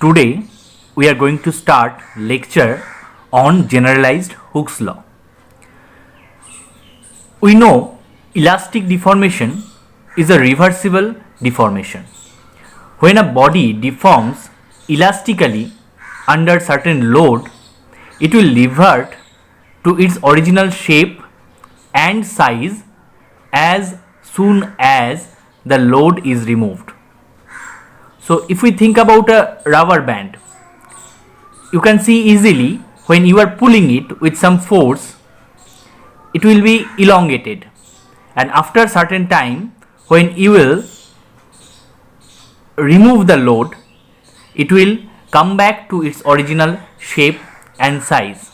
Today we are going to start lecture on generalized Hooke's law. We know elastic deformation is a reversible deformation. When a body deforms elastically under certain load, it will revert to its original shape and size as soon as the load is removed. So if we think about a rubber band, you can see easily when you are pulling it with some force, it will be elongated, and after certain time when you will remove the load, it will come back to its original shape and size.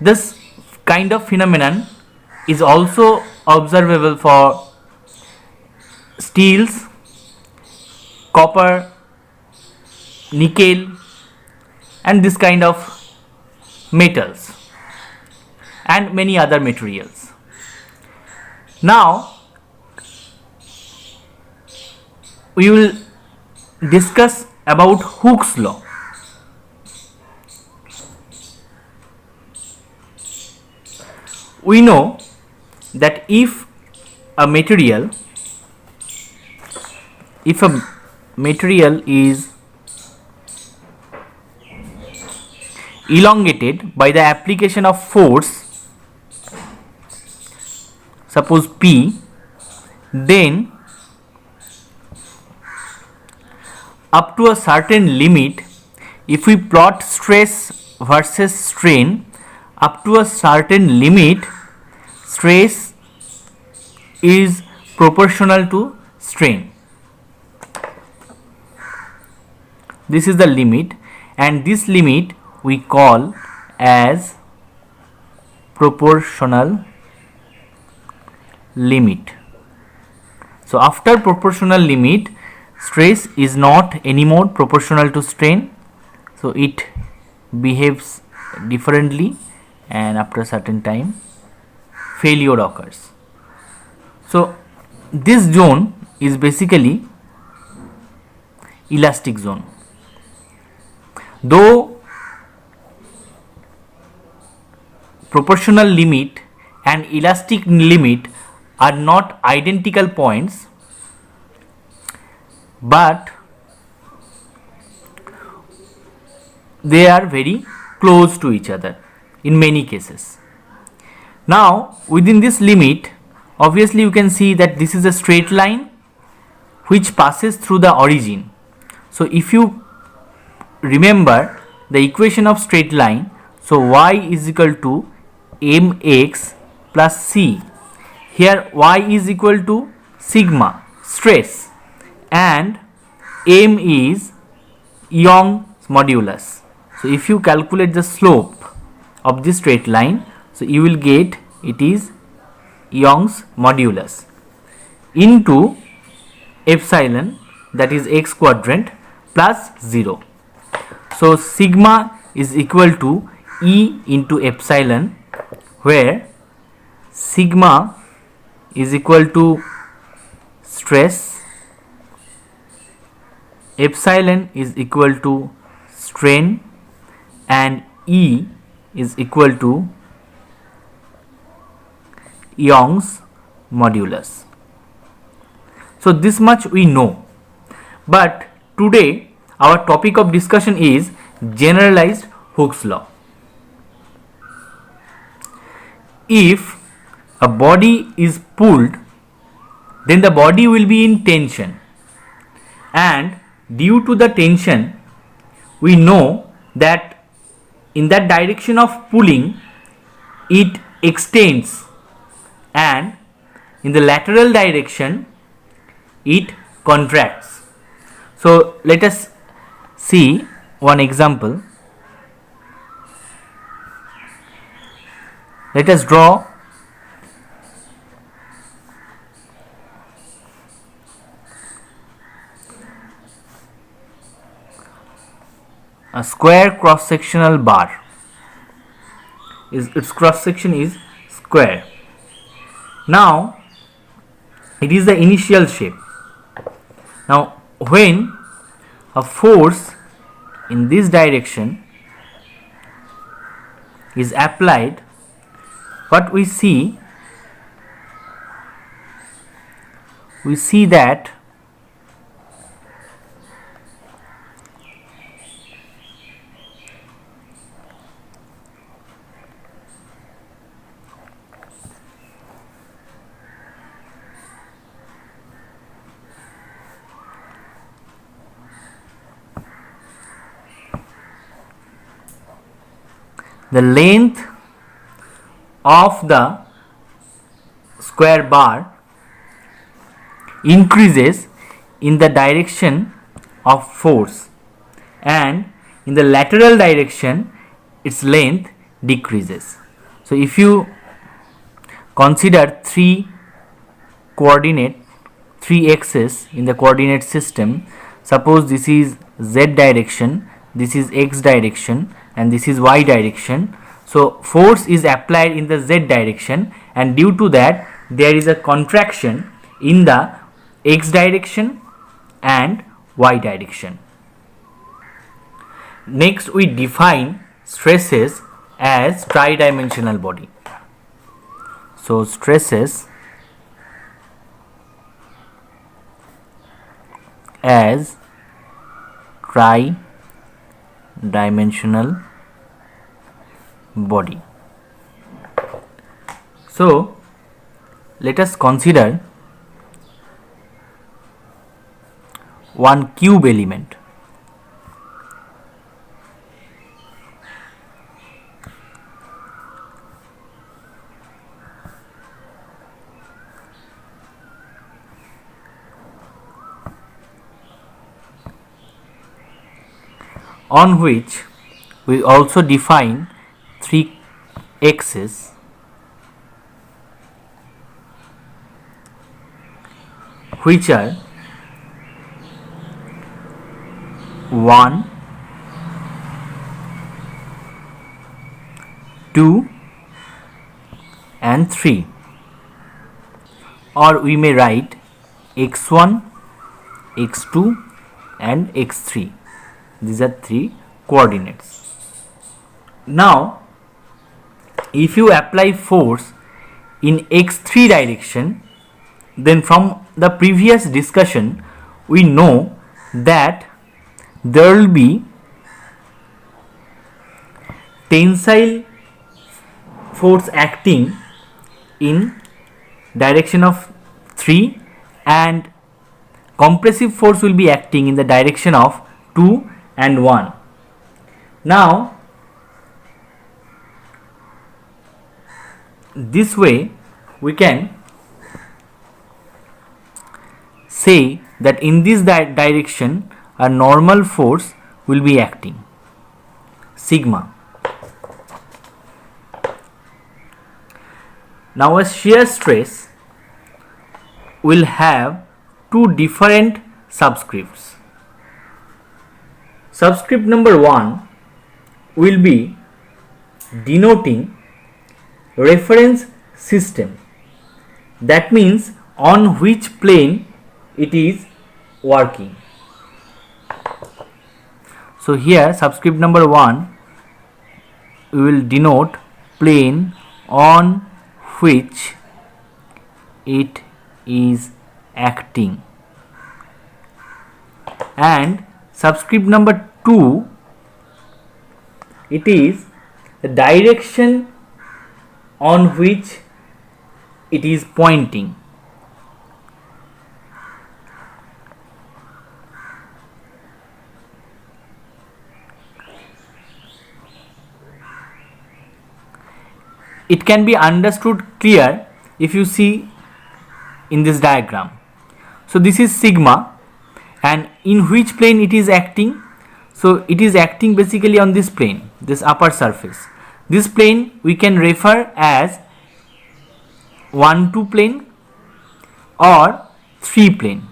This kind of phenomenon is also observable for steels, copper, nickel, and this kind of metals and many other materials. Now we will discuss about Hooke's law. We know that if a material is elongated by the application of force, suppose P, then up to a certain limit, if we plot stress versus strain, up to a certain limit, stress is proportional to strain. This is the limit, and this limit we call as proportional limit. So after proportional limit, stress is not anymore proportional to strain, so it behaves differently, and after a certain time failure occurs. So this zone is basically elastic zone. Though proportional limit and elastic limit are not identical points, but they are very close to each other in many cases. Now within this limit, obviously you can see that this is a straight line which passes through the origin. So if you remember the equation of straight line, so y is equal to mx plus c. Here y is equal to sigma, stress, and m is Young's modulus. So if you calculate the slope of this straight line, so you will get it is Young's modulus into epsilon, that is x quadrant, plus 0. So sigma is equal to E into epsilon, where sigma is equal to stress, epsilon is equal to strain, and E is equal to Young's modulus. So this much we know, but today our topic of discussion is generalized Hooke's law. If a body is pulled, then the body will be in tension, and due to the tension, we know that in that direction of pulling it extends, and in the lateral direction it contracts. So let us see one example. Let us draw a square cross sectional bar. Its cross section is square. Now it is the initial shape. Now when a force in this direction is applied, what we see that the length of the square bar increases in the direction of force, and in the lateral direction its length decreases. So if you consider three axes in the coordinate system, suppose this is z direction, this is x direction, and this is y direction. So force is applied in the z direction, and due to that there is a contraction in the x direction and y direction. Next we define stresses as tridimensional body. So stresses as tridimensional body. So let us consider one cube element. On which we also define three axes which are 1, 2 and 3, or we may write x1, x2 and x3. These are three coordinates. Now if you apply force in x3 direction, then from the previous discussion we know that there will be tensile force acting in direction of 3 and compressive force will be acting in the direction of 2 and 1. Now this way we can say that in this direction a normal force will be acting, sigma. Now a shear stress will have two different subscripts. Subscript number 1 will be denoting reference system, that means on which plane it is working. So here subscript number 1 we will denote plane on which it is acting, and subscript number 2 it is the direction on which it is pointing. It can be understood clear if you see in this diagram. So this is sigma, and in which plane it is acting? So it is acting basically on this plane, this upper surface. This plane we can refer as 1, 2 plane or 3 plane.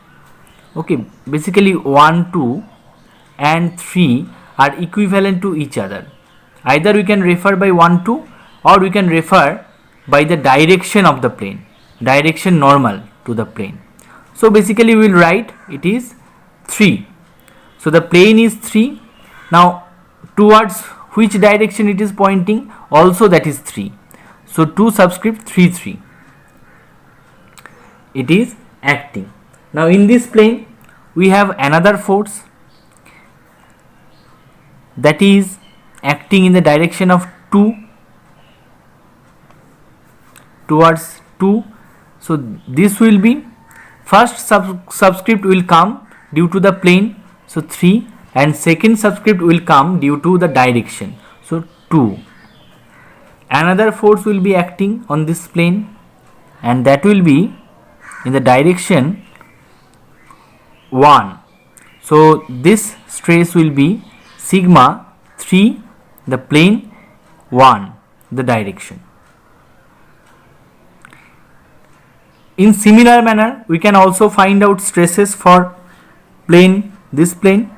Okay, basically 1, 2 and 3 are equivalent to each other. Either we can refer by 1, 2 or we can refer by the direction of the plane, direction normal to the plane. So basically we will write it is 3. So the plane is 3. Now towards which direction it is pointing, also that is 3. So 2 subscript 3 3, it is acting. Now in this plane we have another force that is acting in the direction of 2 towards 2. So this will be first subscript will come due to the plane, so 3, and second subscript will come due to the direction, so 2. Another force will be acting on this plane and that will be in the direction 1. So this stress will be sigma 3, the plane, 1, the direction. In similar manner, we can also find out stresses for plane, this plane.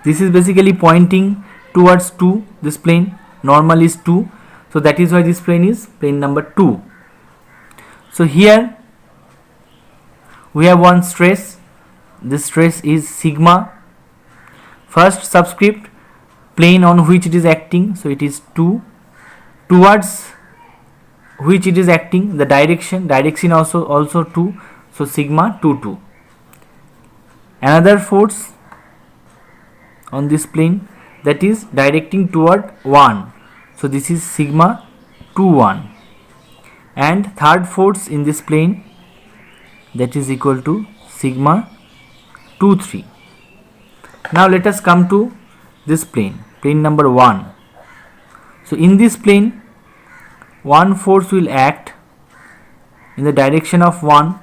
This is basically pointing towards 2, this plane, normal is 2. So that is why this plane is plane number 2. So here we have one stress. This stress is sigma. First subscript, plane on which it is acting, so it is 2. Towards which it is acting, the direction also 2, so sigma 2 2. Another force on this plane that is directing toward 1, so this is sigma 2 1. And third force in this plane, that is equal to sigma 2 3. Now let us come to this plane, plane number 1. So in this plane, one force will act in the direction of 1.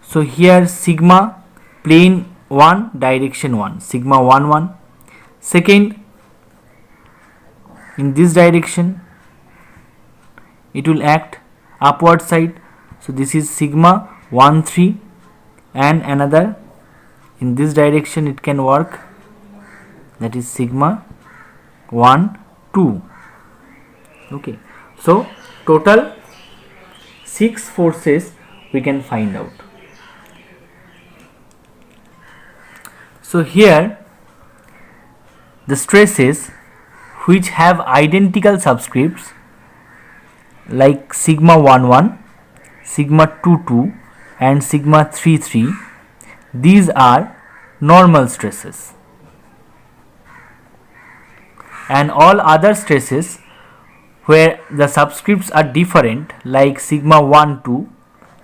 So here sigma, plane 1, direction 1, sigma 1 1. Second, in this direction it will act upward side, so this is sigma 1 3. And another in this direction it can work, that is sigma 1 2. Okay, so total 6 forces we can find out. So here the stresses which have identical subscripts like sigma 1 1, sigma 2 2 and sigma 3 3, these are normal stresses. And all other stresses where the subscripts are different like sigma 1 2,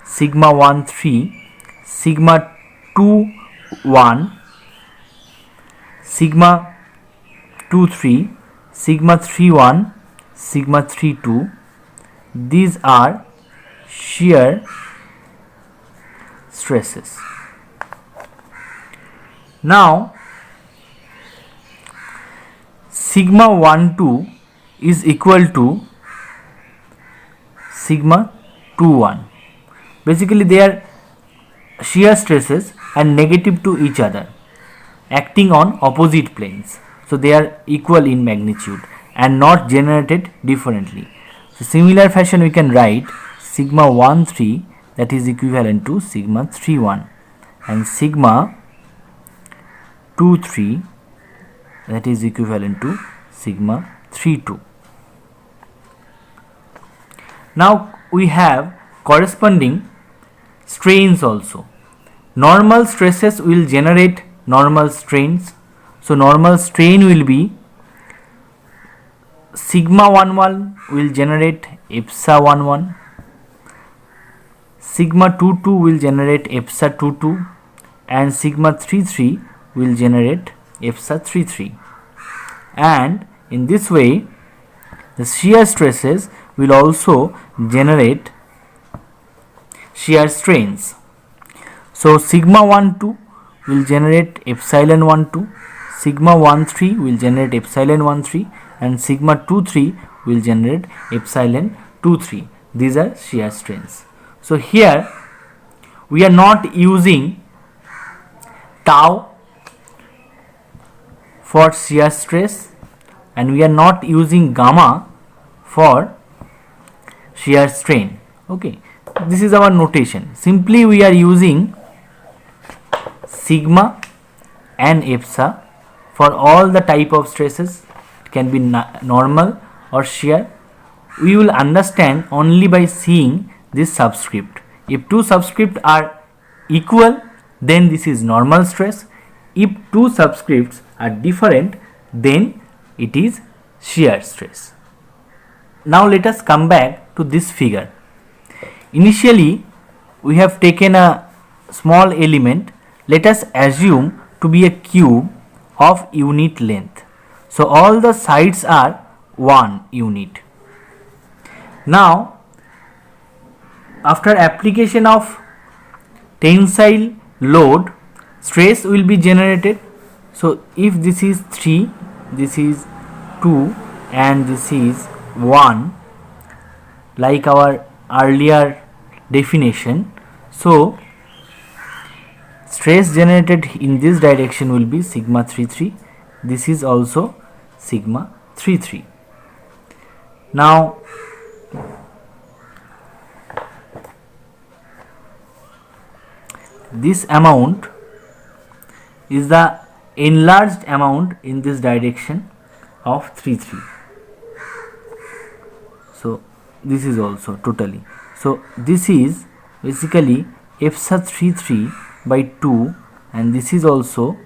sigma 1 3, sigma 2 1, sigma 2 3, sigma 3 1, sigma 3 2, these are shear stresses. Now sigma 1 2 is equal to sigma 2 1. Basically they are shear stresses and negative to each other, acting on opposite planes, so they are equal in magnitude and not generated differently. So similar fashion we can write sigma 1 3, that is equivalent to sigma 3 1, and sigma 2 3, that is equivalent to sigma 3 2. Now we have corresponding strains also. Normal stresses will generate normal strains. So normal strain will be sigma 1 1 will generate epsa 1 1, sigma 2 2 will generate epsa 2 2, and sigma 3 3 will generate epsa 3 3. And in this way the shear stresses will also generate shear strains. So sigma 1 2 will generate epsilon 1 2, sigma 1 3 will generate epsilon 1 3, and sigma 2 3 will generate epsilon 2 3. These are shear strains. So here we are not using tau for shear stress and we are not using gamma for shear strain. Okay, this is our notation. Simply we are using sigma and EPSA for all the type of stresses. It can be normal or shear. We will understand only by seeing this subscript. If two subscripts are equal, then this is normal stress. If two subscripts are different, then it is shear stress. Now let us come back to this figure. Initially, we have taken a small element. Let us assume to be a cube of unit length. So all the sides are 1 unit. Now, after application of tensile load, stress will be generated. So if this is 3, this is 2 and this is 1, like our earlier definition, so stress generated in this direction will be sigma 33. This is also sigma 33. Now this amount is the enlarged amount in this direction of 33. So this is also totally. So this is basically EPSA 33 by 2 and this is also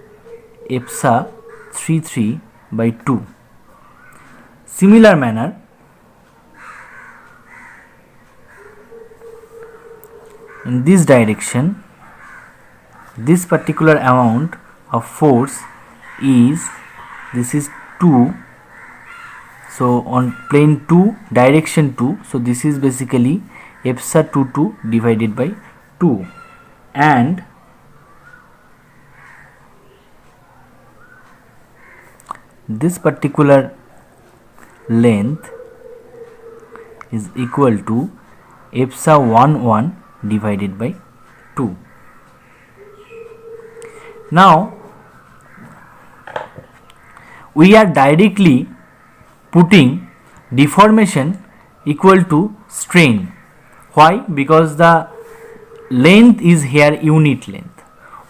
EPSA 33 by 2. Similar manner, in this direction, this particular amount of force is, this is 2, so on plane 2 direction 2, so this is basically EPSA 22 divided by 2, and this particular length is equal to EPSA 11 divided by 2. Now we are directly putting deformation equal to strain. Why? Because the length is here unit length.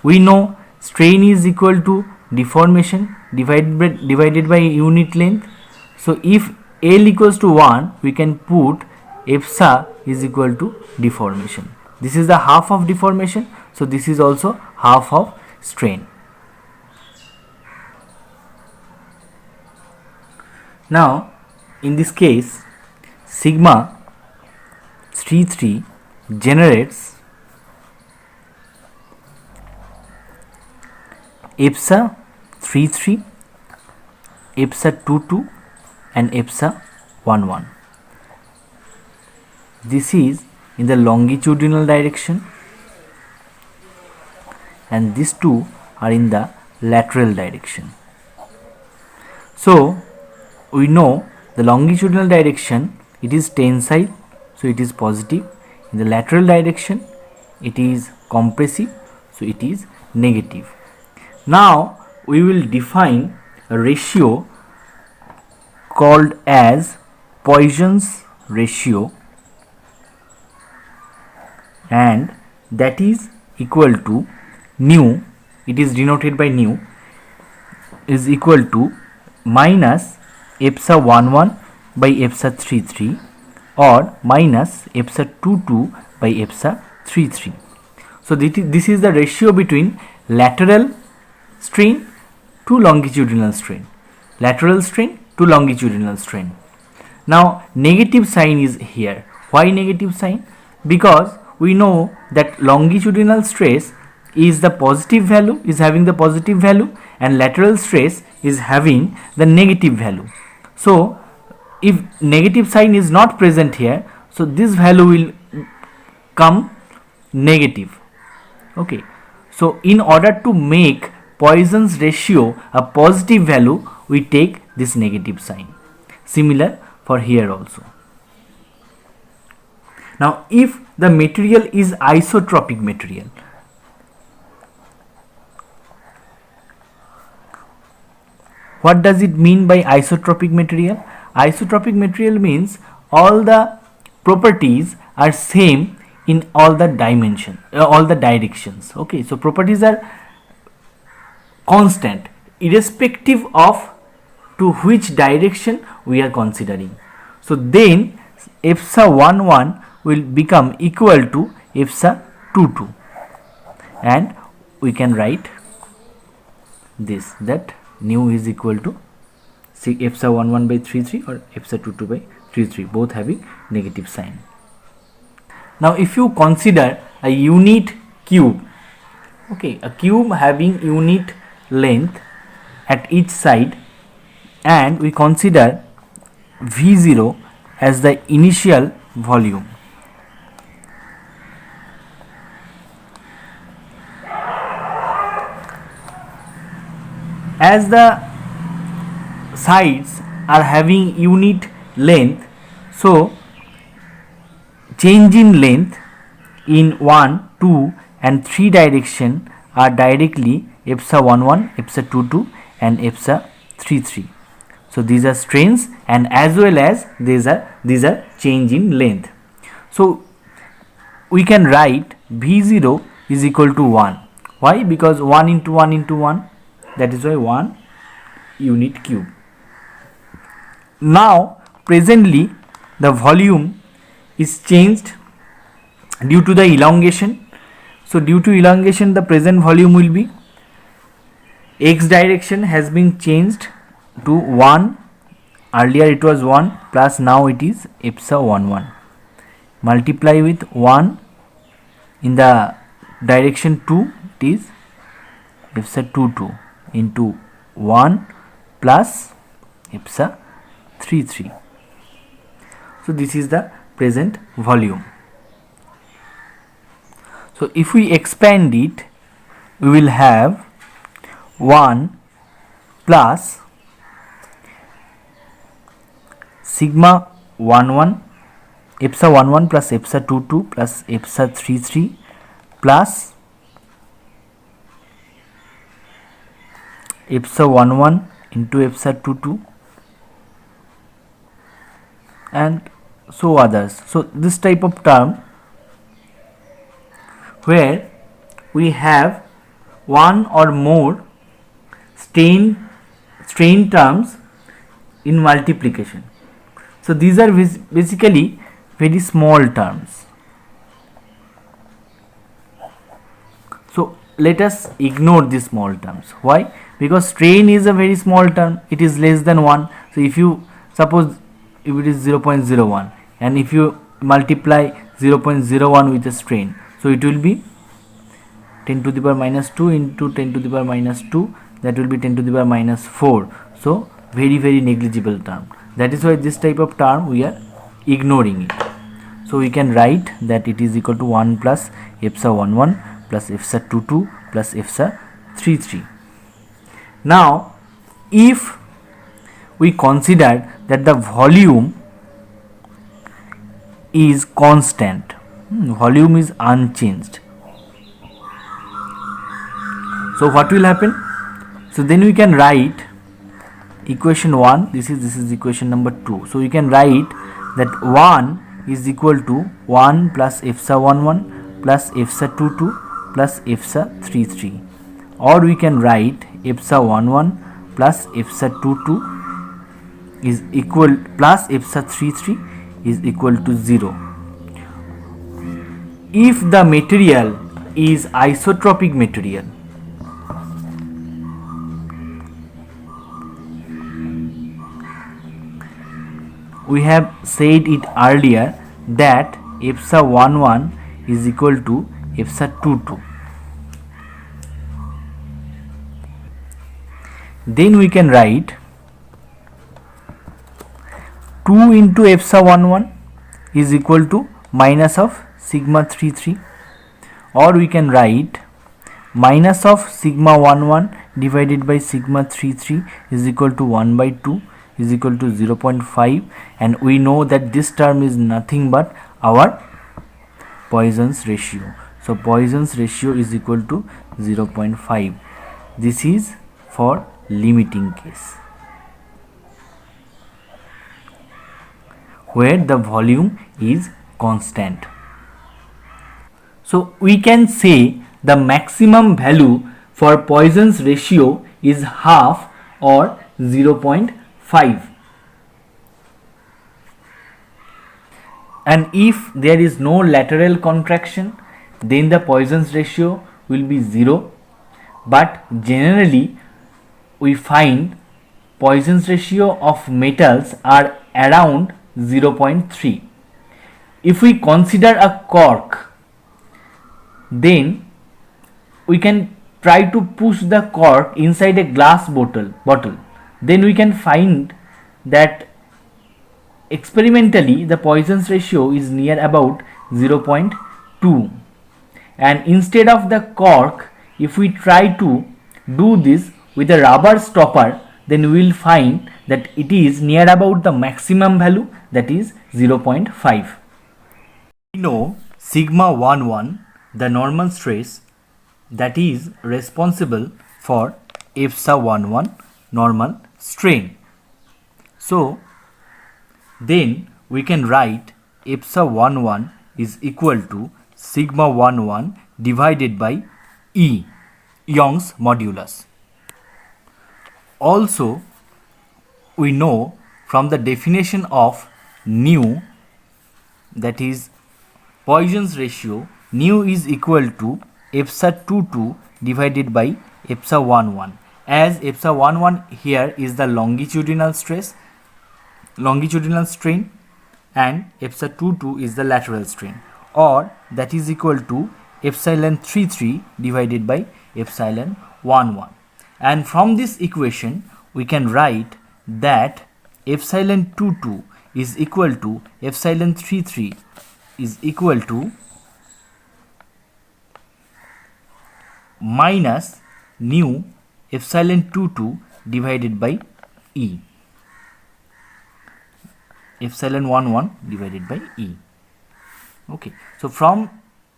We know strain is equal to deformation divided by unit length. So if L equals to 1, we can put EPSA is equal to deformation. This is the half of deformation, so this is also half of strain. Now in this case, sigma 33 generates EPSA 33, EPSA 22 and EPSA 11. This is in the longitudinal direction and these two are in the lateral direction. So we know the longitudinal direction, it is tensile, so it is positive. In the lateral direction it is compressive, so it is negative. Now we will define a ratio called as Poisson's ratio, and that is equal to nu, it is denoted by nu, is equal to minus EPSA 11 by EPSA 33 or minus EPSA 22 by EPSA 33. So this is the ratio between lateral strain to longitudinal strain, lateral strain to longitudinal strain. Now negative sign is here. Why negative sign? Because we know that longitudinal stress is the positive value, is having the positive value, and lateral stress is having the negative value. So if negative sign is not present here, so this value will come negative. Okay, so in order to make Poisson's ratio a positive value, we take this negative sign. Similar for here also. Now if the material is isotropic material, what does it mean by isotropic material? Isotropic material means all the properties are same in all the dimension, all the directions. Okay, so properties are constant irrespective of to which direction we are considering. So then epsa 11 will become equal to epsa 22, and we can write this, that nu is equal to epsa 11 by 33 or epsa 22 by 33, both having negative sign. Now if you consider a unit cube, okay, a cube having unit length at each side, and we consider V0 as the initial volume. As the sides are having unit length, so change in length in 1, 2 and 3 direction are directly epsa 11, epsa 22 and epsa 33. So these are strains, and as well as these are change in length. So we can write V0 is equal to 1. Why? Because 1 into 1 into 1, that is why 1 unit cube. Now presently the volume is changed due to the elongation. So due to elongation, the present volume will be, x direction has been changed to 1, earlier it was 1 plus now it is epsa 11, multiply with 1 in the direction 2, it is epsa 22 into 1 plus epsa 33. So this is the present volume. So if we expand it, we will have 1 plus sigma 11, epsa 11 plus epsa 22 plus epsa 33 plus epsa 11 into epsa 22 and so others. So this type of term where we have one or more strain terms in multiplication. So these are basically very small terms. So let us ignore these small terms. Why? Because strain is a very small term, it is less than 1. So if you suppose if it is 0.01 and if you multiply 0.01 with a strain, so it will be 10 to the power minus 2 into 10 to the power minus 2, that will be 10 to the power minus 4. So very negligible term. That is why this type of term we are ignoring it. So we can write that it is equal to 1 plus epsa 11 plus epsa 22 plus epsa 33. Now if we consider that the volume is constant, volume is unchanged, so what will happen? So then we can write equation 1, this is equation number 2. So we can write that 1 is equal to 1 plus epsa 11 plus epsa 22 plus epsa 33, or we can write epsa 11 plus epsa 22 is equal plus epsa 33 is equal to 0 if the material is isotropic material. We have said it earlier that epsa 11 is equal to epsa 22. Then we can write 2 into epsa 11 is equal to minus of sigma 33, or we can write minus of sigma 11 divided by sigma 33 is equal to 1 by 2 is equal to 0.5, and we know that this term is nothing but our Poisson's ratio. So Poisson's ratio is equal to 0.5. This is for limiting case where the volume is constant. So we can say the maximum value for Poisson's ratio is half or 0.5. And if there is no lateral contraction, then the Poisson's ratio will be 0. But generally we find Poisson's ratio of metals are around 0.3. If we consider a cork, then we can try to push the cork inside a glass bottle. Then we can find that experimentally the Poisson's ratio is near about 0.2. And instead of the cork, if we try to do this with a rubber stopper, then we will find that it is near about the maximum value, that is 0.5. We know sigma 11, the normal stress that is responsible for EPSA 11 normal strain. So then we can write EPSA 11 is equal to sigma 11 divided by E, Young's modulus. Also we know from the definition of nu, that is Poisson's ratio, nu is equal to EPSA 22 divided by EPSA 11, as EPSA 11 here is the longitudinal strain, and EPSA 22 is the lateral strain, or that is equal to epsilon 33 divided by epsilon 11. And from this equation we can write that epsilon 22 is equal to epsilon 33 is equal to minus nu epsilon 22 divided by E, epsilon 11 divided by E. Okay, so from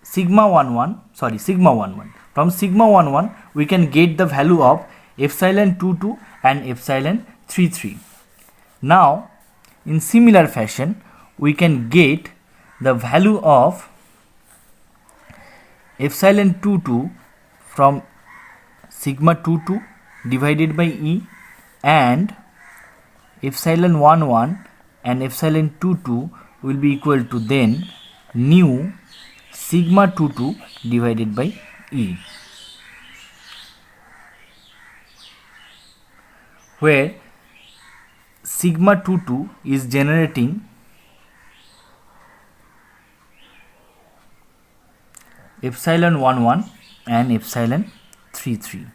sigma 11, from sigma 11 we can get the value of epsilon 22 and epsilon 33. Now in similar fashion we can get the value of epsilon 22 from sigma 22 divided by E, and epsilon 11 and epsilon 22 will be equal to then nu sigma 22 divided by E, where sigma 22 is generating epsilon 11 and epsilon 33.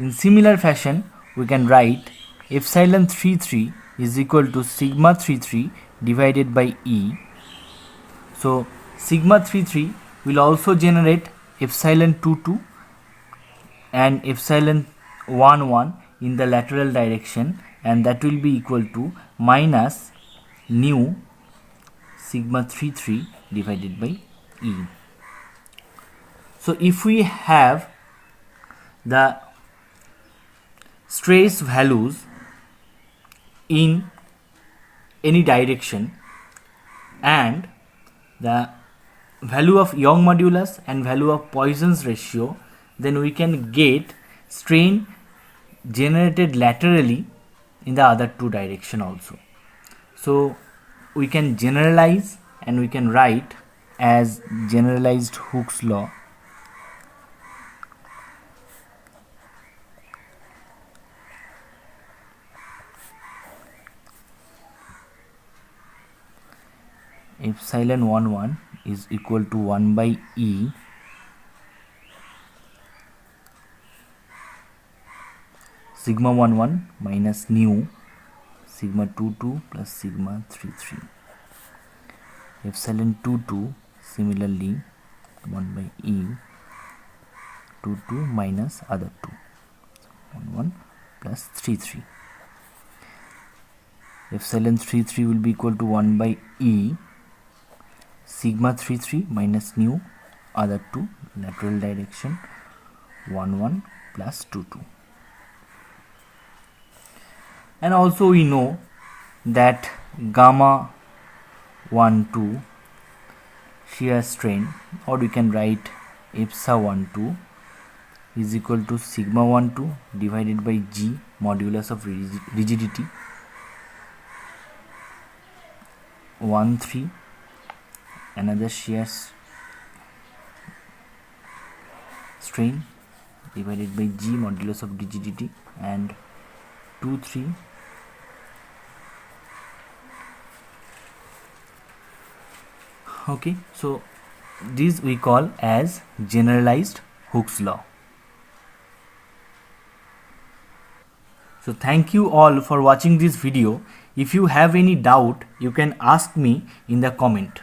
In similar fashion we can write epsilon 33 is equal to sigma 33 divided by E. So sigma 33 will also generate epsilon 22 and epsilon 11 in the lateral direction, and that will be equal to minus nu sigma 33 divided by E. So if we have the stress values in any direction and the value of Young modulus and value of Poisson's ratio, then we can get strain generated laterally in the other two direction also. So we can generalize and we can write as generalized Hooke's law. Epsilon 11 is equal to 1 by E sigma 11 minus nu sigma 22 plus sigma 33. Epsilon 22 similarly 1 by E 22 minus other 2 1 plus 33. Epsilon 33 will be equal to 1 by E sigma 33 minus nu other 2 lateral direction 1 plus 2. And also we know that gamma 1 2 shear strain, or we can write epsa 12 is equal to sigma 12 divided by G modulus of rigidity 1 3, another shear strain divided by G modulus of rigidity, and 2 3 okay. So this we call as generalized Hooke's law. So thank you all for watching this video. If you have any doubt, you can ask me in the comment.